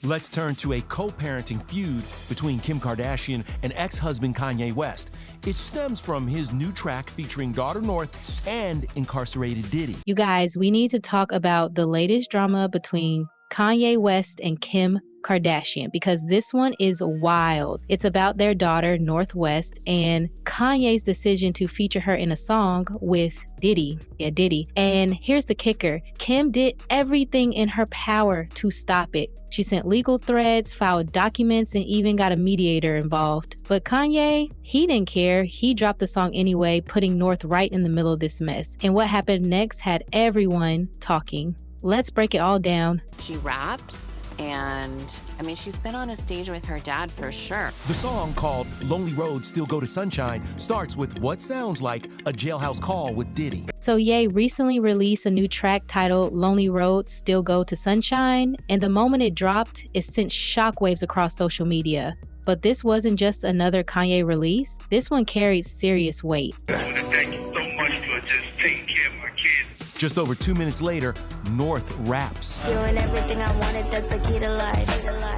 Let's turn to a co-parenting feud between Kim Kardashian and ex-husband Kanye West. It stems from his new track featuring daughter North and incarcerated Diddy. You guys, we need to talk about the latest drama between Kanye West and Kim Kardashian, because this one is wild. It's about their daughter, North West, and Kanye's decision to feature her in a song with Diddy. Yeah, Diddy. And here's the kicker. Kim did everything in her power to stop it. She sent legal threads, filed documents, and even got a mediator involved. But Kanye, he didn't care. He dropped the song anyway, putting North right in the middle of this mess. And what happened next had everyone talking. Let's break it all down. She raps. And I mean, she's been on a stage with her dad for sure. The song, called Lonely Roads Still Go to Sunshine, starts with what sounds like a jailhouse call with Diddy. So Ye recently released a new track titled Lonely Roads Still Go to Sunshine, and the moment it dropped, it sent shockwaves across social media. But this wasn't just another Kanye release. This one carried serious weight. Thank you so much for just taking care of my kids. Just over 2 minutes later, North raps. Doing everything I wanted, that's the key to life.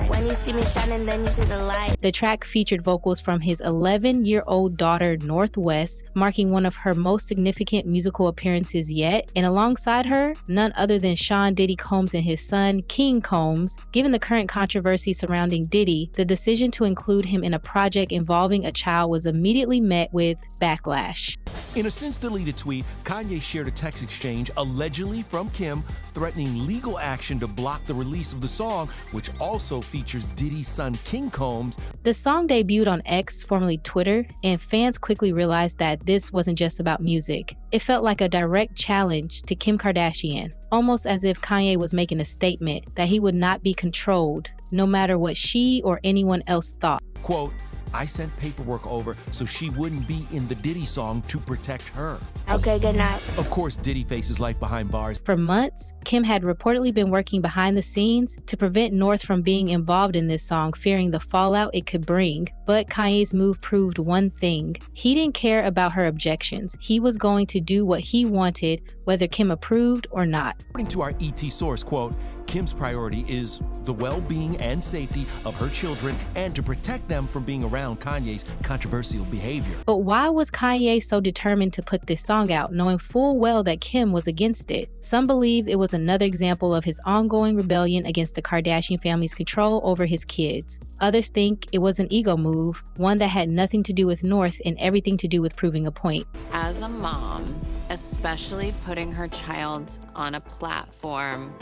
When you see me shining, then you see the light. The track featured vocals from his 11-year-old daughter, North West, marking one of her most significant musical appearances yet. And alongside her, none other than Sean Diddy Combs and his son, King Combs. Given the current controversy surrounding Diddy, the decision to include him in a project involving a child was immediately met with backlash. In a since-deleted tweet, Kanye shared a text exchange allegedly from Kim threatening legal action to block the release of the song, which also features Diddy's son King Combs. The song debuted on X, formerly Twitter, and fans quickly realized that this wasn't just about music. It felt like a direct challenge to Kim Kardashian, almost as if Kanye was making a statement that he would not be controlled, no matter what she or anyone else thought. Quote, I sent paperwork over so she wouldn't be in the Diddy song to protect her. Okay, good night. Of course, Diddy faces life behind bars. For months, Kim had reportedly been working behind the scenes to prevent North from being involved in this song, fearing the fallout it could bring. But Kanye's move proved one thing. He didn't care about her objections. He was going to do what he wanted, whether Kim approved or not. According to our ET source, quote, Kim's priority is the well-being and safety of her children and to protect them from being around Kanye's controversial behavior. But why was Kanye so determined to put this song out, knowing full well that Kim was against it? Some believe it was another example of his ongoing rebellion against the Kardashian family's control over his kids. Others think it was an ego move, one that had nothing to do with North and everything to do with proving a point. As a mom, especially putting her child on a platform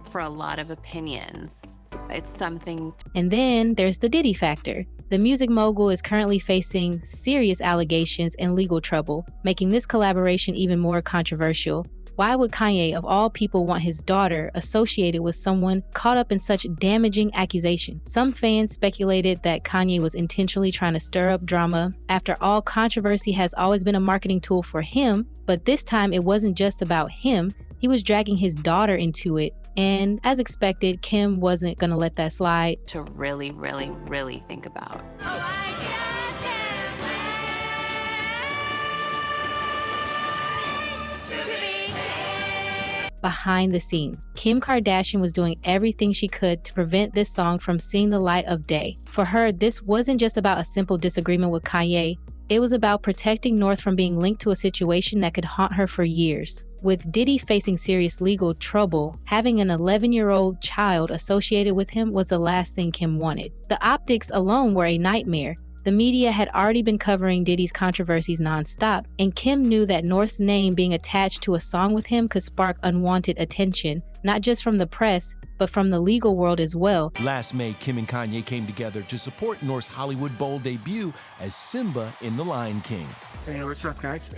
for a lot of opinions, it's something. And then there's the Diddy factor. The music mogul is currently facing serious allegations and legal trouble, making this collaboration even more controversial. Why would Kanye, of all people, want his daughter associated with someone caught up in such damaging accusation? Some fans speculated that Kanye was intentionally trying to stir up drama. After all, controversy has always been a marketing tool for him, but this time it wasn't just about him. He was dragging his daughter into it. And as expected, Kim wasn't gonna let that slide. To really, really, really think about. Behind the scenes, Kim Kardashian was doing everything she could to prevent this song from seeing the light of day. For her, this wasn't just about a simple disagreement with Kanye. It was about protecting North from being linked to a situation that could haunt her for years. With Diddy facing serious legal trouble, having an 11-year-old child associated with him was the last thing Kim wanted. The optics alone were a nightmare. The media had already been covering Diddy's controversies nonstop, and Kim knew that North's name being attached to a song with him could spark unwanted attention, not just from the press, but from the legal world as well. Last May, Kim and Kanye came together to support North's Hollywood Bowl debut as Simba in The Lion King. Hey, what's up, guys?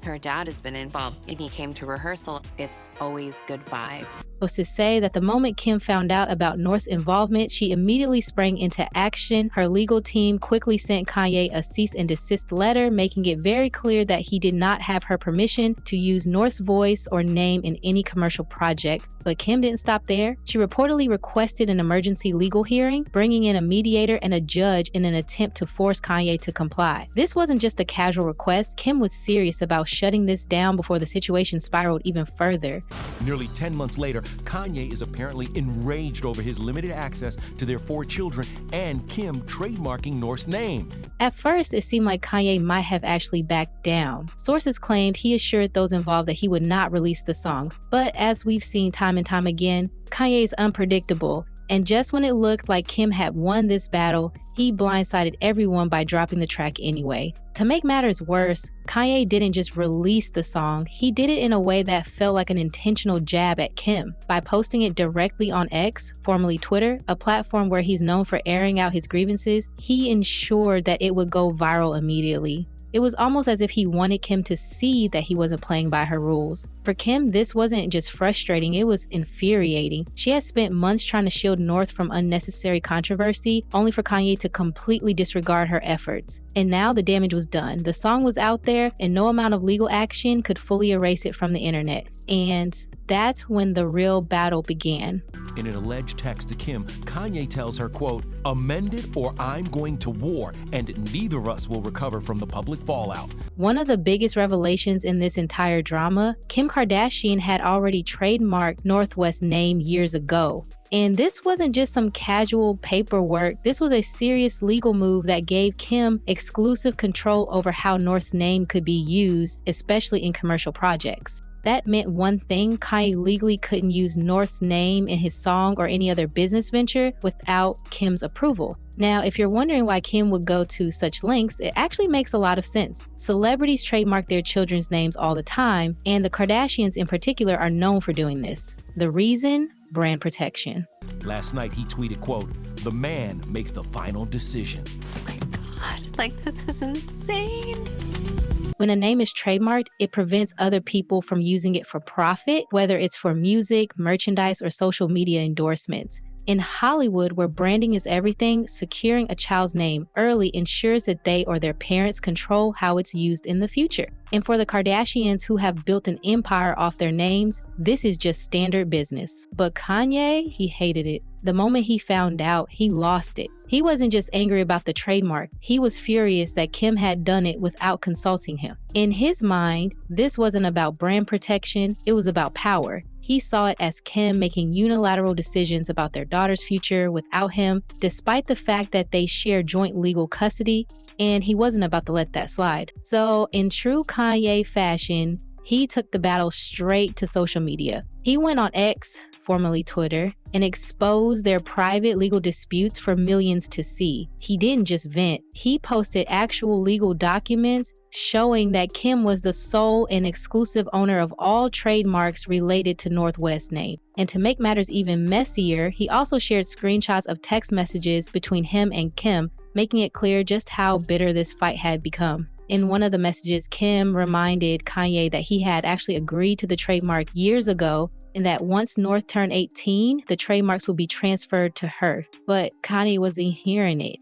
Her dad has been involved, and he came to rehearsal. It's always good vibes. Was to say that the moment Kim found out about North's involvement, she immediately sprang into action. Her legal team quickly sent Kanye a cease and desist letter, making it very clear that he did not have her permission to use North's voice or name in any commercial project. But Kim didn't stop there. She reportedly requested an emergency legal hearing, bringing in a mediator and a judge in an attempt to force Kanye to comply. This wasn't just a casual request. Kim was serious about shutting this down before the situation spiraled even further. Nearly 10 months later, Kanye is apparently enraged over his limited access to their 4 children and Kim trademarking North's name. At first, it seemed like Kanye might have actually backed down. Sources claimed he assured those involved that he would not release the song. But as we've seen time and time again, Kanye is unpredictable. And just when it looked like Kim had won this battle, he blindsided everyone by dropping the track anyway. To make matters worse, Kanye didn't just release the song, he did it in a way that felt like an intentional jab at Kim. By posting it directly on X, formerly Twitter, a platform where he's known for airing out his grievances, he ensured that it would go viral immediately. It was almost as if he wanted Kim to see that he wasn't playing by her rules. For Kim, this wasn't just frustrating, it was infuriating. She had spent months trying to shield North from unnecessary controversy, only for Kanye to completely disregard her efforts. And now the damage was done. The song was out there, and no amount of legal action could fully erase it from the internet. And that's when the real battle began. In an alleged text to Kim, Kanye tells her, quote, "Amend it or I'm going to war, and neither of us will recover from the public fallout." One of the biggest revelations in this entire drama, Kim Kardashian had already trademarked North West's name years ago. And this wasn't just some casual paperwork, this was a serious legal move that gave Kim exclusive control over how North's name could be used, especially in commercial projects. That meant one thing: Kanye legally couldn't use North's name in his song or any other business venture without Kim's approval. Now, if you're wondering why Kim would go to such lengths, it actually makes a lot of sense. Celebrities trademark their children's names all the time, and the Kardashians in particular are known for doing this. The reason? Brand protection. Last night he tweeted, quote, "The man makes the final decision." Oh my God, like this is insane. When a name is trademarked, it prevents other people from using it for profit, whether it's for music, merchandise, or social media endorsements. In Hollywood, where branding is everything, securing a child's name early ensures that they or their parents control how it's used in the future. And for the Kardashians, who have built an empire off their names, this is just standard business. But Kanye, he hated it. The moment he found out, he lost it. He wasn't just angry about the trademark, he was furious that Kim had done it without consulting him. In his mind, this wasn't about brand protection, it was about power. He saw it as Kim making unilateral decisions about their daughter's future without him, despite the fact that they share joint legal custody, and he wasn't about to let that slide. So, in true Kanye fashion, he took the battle straight to social media. He went on X, formerly Twitter, and exposed their private legal disputes for millions to see. He didn't just vent, he posted actual legal documents showing that Kim was the sole and exclusive owner of all trademarks related to North West's name. And to make matters even messier, he also shared screenshots of text messages between him and Kim, making it clear just how bitter this fight had become. In one of the messages, Kim reminded Kanye that he had actually agreed to the trademark years ago, and that once North turned 18, the trademarks would be transferred to her. But Kanye wasn't hearing it.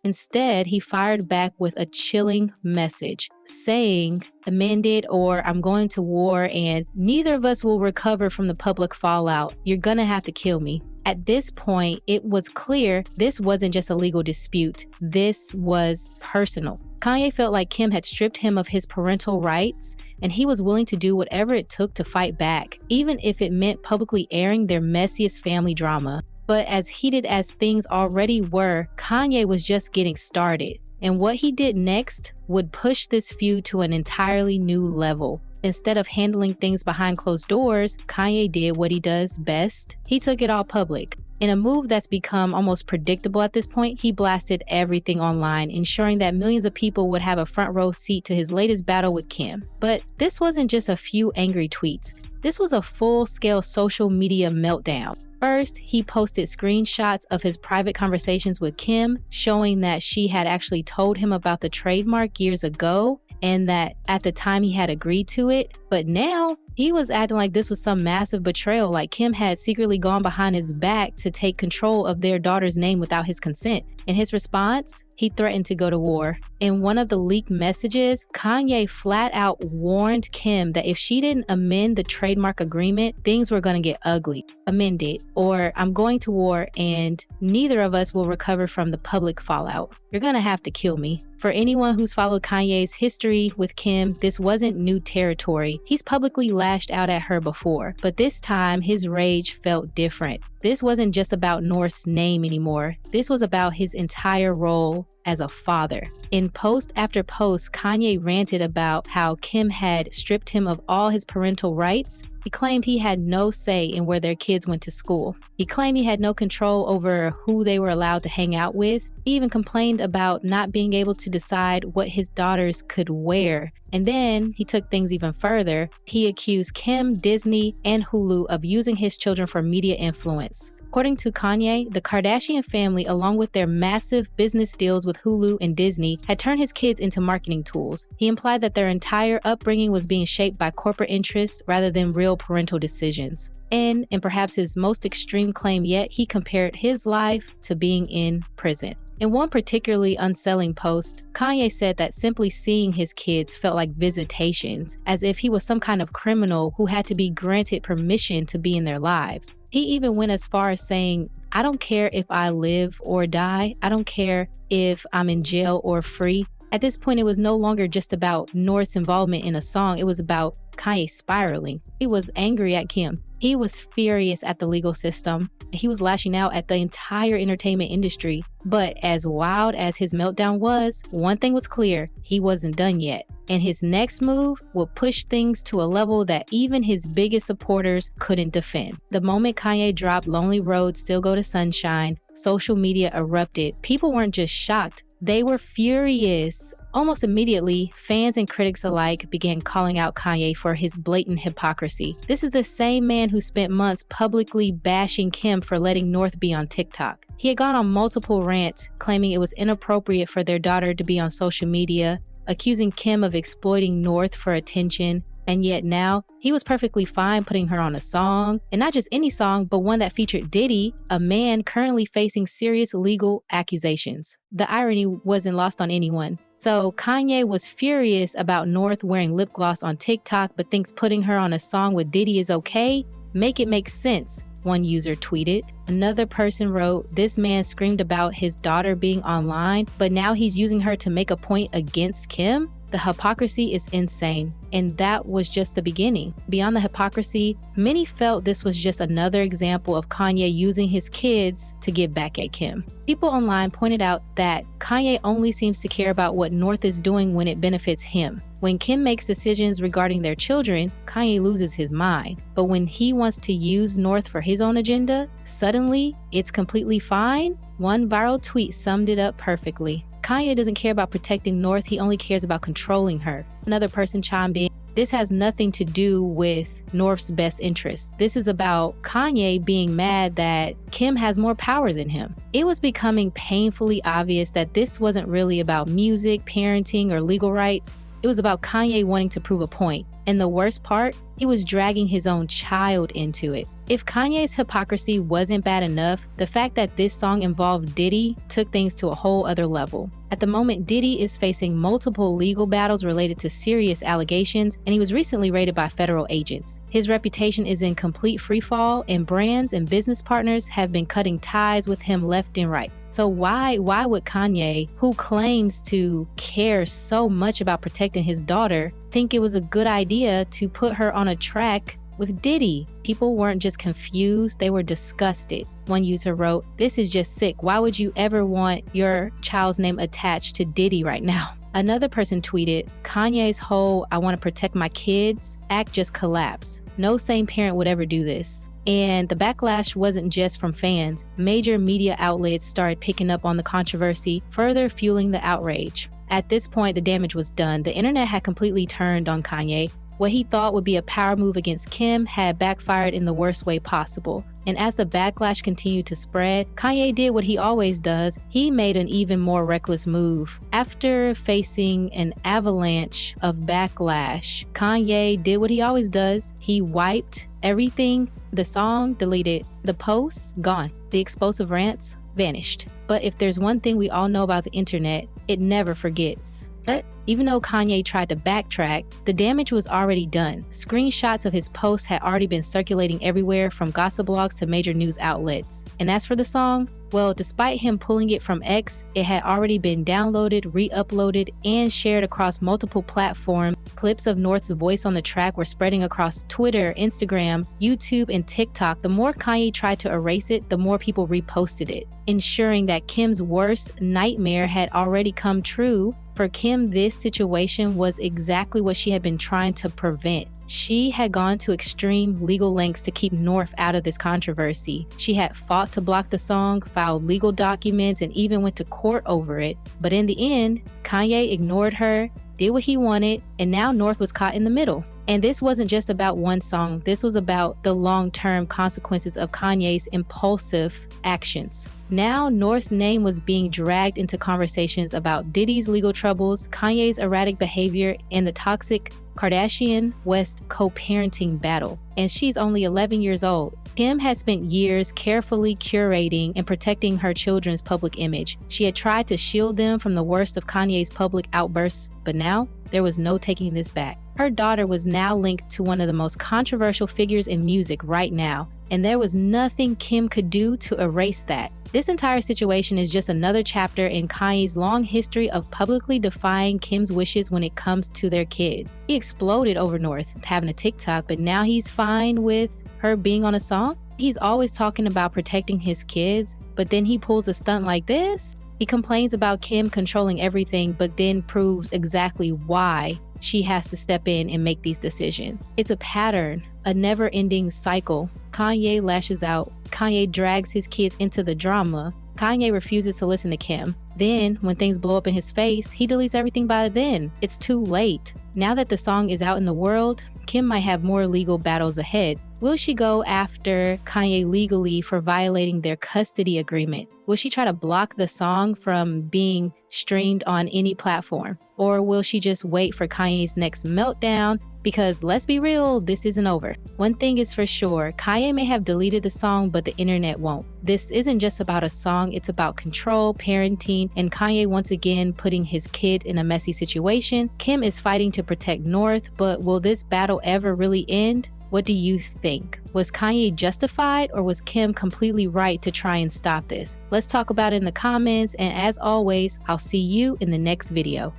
Instead, he fired back with a chilling message saying, "Amend it or I'm going to war and neither of us will recover from the public fallout. You're gonna have to kill me." At this point, it was clear this wasn't just a legal dispute, this was personal. Kanye felt like Kim had stripped him of his parental rights, and he was willing to do whatever it took to fight back, even if it meant publicly airing their messiest family drama. But as heated as things already were, Kanye was just getting started. And what he did next would push this feud to an entirely new level. Instead of handling things behind closed doors, Kanye did what he does best. He took it all public. In a move that's become almost predictable at this point, he blasted everything online, ensuring that millions of people would have a front row seat to his latest battle with Kim. But this wasn't just a few angry tweets. This was a full-scale social media meltdown. First, he posted screenshots of his private conversations with Kim, showing that she had actually told him about the trademark years ago, and that at the time he had agreed to it. But now, he was acting like this was some massive betrayal, like Kim had secretly gone behind his back to take control of their daughter's name without his consent. In his response, he threatened to go to war. In one of the leaked messages, Kanye flat out warned Kim that if she didn't amend the trademark agreement, things were going to get ugly. Amend it, or I'm going to war and neither of us will recover from the public fallout. You're going to have to kill me. For anyone who's followed Kanye's history with Kim, this wasn't new territory. He's publicly lashed out at her before, but this time his rage felt different. This wasn't just about North's name anymore. This was about his entire role as a father. In post after post, Kanye ranted about how Kim had stripped him of all his parental rights. He claimed he had no say in where their kids went to school. He claimed he had no control over who they were allowed to hang out with. He even complained about not being able to decide what his daughters could wear. And then he took things even further. He accused Kim, Disney, and Hulu of using his children for media influence. According to Kanye, the Kardashian family, along with their massive business deals with Hulu and Disney, had turned his kids into marketing tools. He implied that their entire upbringing was being shaped by corporate interests rather than real parental decisions. And perhaps his most extreme claim yet, he compared his life to being in prison. In one particularly unsettling post, Kanye said that simply seeing his kids felt like visitations, as if he was some kind of criminal who had to be granted permission to be in their lives. He even went as far as saying, "I don't care if I live or die. I don't care if I'm in jail or free." At this point, it was no longer just about North's involvement in a song. It was about Kanye spiraling. He was angry at Kim. He was furious at the legal system. He was lashing out at the entire entertainment industry. But as wild as his meltdown was, one thing was clear: he wasn't done yet. And his next move would push things to a level that even his biggest supporters couldn't defend. The moment Kanye dropped "Lonely Roads Still Go to Sunshine," social media erupted. People weren't just shocked, they were furious. Almost immediately, fans and critics alike began calling out Kanye for his blatant hypocrisy. This is the same man who spent months publicly bashing Kim for letting North be on TikTok. He had gone on multiple rants, claiming it was inappropriate for their daughter to be on social media, accusing Kim of exploiting North for attention, and yet now he was perfectly fine putting her on a song, and not just any song, but one that featured Diddy, a man currently facing serious legal accusations. The irony wasn't lost on anyone. So Kanye was furious about North wearing lip gloss on TikTok, but thinks putting her on a song with Diddy is okay? Make it make sense, one user tweeted. Another person wrote, "This man screamed about his daughter being online, but now he's using her to make a point against Kim? The hypocrisy is insane." And that was just the beginning. Beyond the hypocrisy, many felt this was just another example of Kanye using his kids to get back at Kim. People online pointed out that Kanye only seems to care about what North is doing when it benefits him. When Kim makes decisions regarding their children, Kanye loses his mind. But when he wants to use North for his own agenda, suddenly it's completely fine? One viral tweet summed it up perfectly. Kanye doesn't care about protecting North, he only cares about controlling her. Another person chimed in, "This has nothing to do with North's best interests. This is about Kanye being mad that Kim has more power than him." It was becoming painfully obvious that this wasn't really about music, parenting, or legal rights. It was about Kanye wanting to prove a point. And the worst part, he was dragging his own child into it. If Kanye's hypocrisy wasn't bad enough, the fact that this song involved Diddy took things to a whole other level. At the moment, Diddy is facing multiple legal battles related to serious allegations, and he was recently raided by federal agents. His reputation is in complete freefall, and brands and business partners have been cutting ties with him left and right. So why would Kanye, who claims to care so much about protecting his daughter, think it was a good idea to put her on a track with Diddy? People weren't just confused, they were disgusted. One user wrote, "This is just sick. Why would you ever want your child's name attached to Diddy right now?" Another person tweeted, "Kanye's whole 'I want to protect my kids' act just collapsed. No sane parent would ever do this." And the backlash wasn't just from fans. Major media outlets started picking up on the controversy, further fueling the outrage. At this point, the damage was done. The internet had completely turned on Kanye. What he thought would be a power move against Kim had backfired in the worst way possible. And as the backlash continued to spread, Kanye did what he always does. He made an even more reckless move. After facing an avalanche of backlash, Kanye did what he always does. He wiped everything. The song deleted, the posts gone, the explosive rants vanished. But if there's one thing we all know about the internet, it never forgets. But even though Kanye tried to backtrack, the damage was already done. Screenshots of his posts had already been circulating everywhere, from gossip blogs to major news outlets. And as for the song, well, despite him pulling it from X, it had already been downloaded, re-uploaded, and shared across multiple platforms. Clips of North's voice on the track were spreading across Twitter, Instagram, YouTube, and TikTok. The more Kanye tried to erase it, the more people reposted it, ensuring that Kim's worst nightmare had already come true. For Kim, this situation was exactly what she had been trying to prevent. She had gone to extreme legal lengths to keep North out of this controversy. She had fought to block the song, filed legal documents, and even went to court over it. But in the end, Kanye ignored her, did what he wanted, and now North was caught in the middle. And this wasn't just about one song. This was about the long-term consequences of Kanye's impulsive actions. Now, North's name was being dragged into conversations about Diddy's legal troubles, Kanye's erratic behavior, and the toxic Kardashian West co-parenting battle. And she's only 11 years old. Kim had spent years carefully curating and protecting her children's public image. She had tried to shield them from the worst of Kanye's public outbursts, but now there was no taking this back. Her daughter was now linked to one of the most controversial figures in music right now, and there was nothing Kim could do to erase that. This entire situation is just another chapter in Kanye's long history of publicly defying Kim's wishes when it comes to their kids. He exploded over North having a TikTok, but now he's fine with her being on a song? He's always talking about protecting his kids, but then he pulls a stunt like this? He complains about Kim controlling everything, but then proves exactly why she has to step in and make these decisions. It's a pattern, a never-ending cycle. Kanye lashes out. Kanye drags his kids into the drama. Kanye refuses to listen to Kim. Then, when things blow up in his face, he deletes everything by then. It's too late. Now that the song is out in the world, Kim might have more legal battles ahead. Will she go after Kanye legally for violating their custody agreement? Will she try to block the song from being streamed on any platform? Or will she just wait for Kanye's next meltdown? Because let's be real, this isn't over. One thing is for sure, Kanye may have deleted the song, but the internet won't. This isn't just about a song, it's about control, parenting, and Kanye once again putting his kid in a messy situation. Kim is fighting to protect North, but will this battle ever really end? What do you think? Was Kanye justified, or was Kim completely right to try and stop this? Let's talk about it in the comments, and as always, I'll see you in the next video.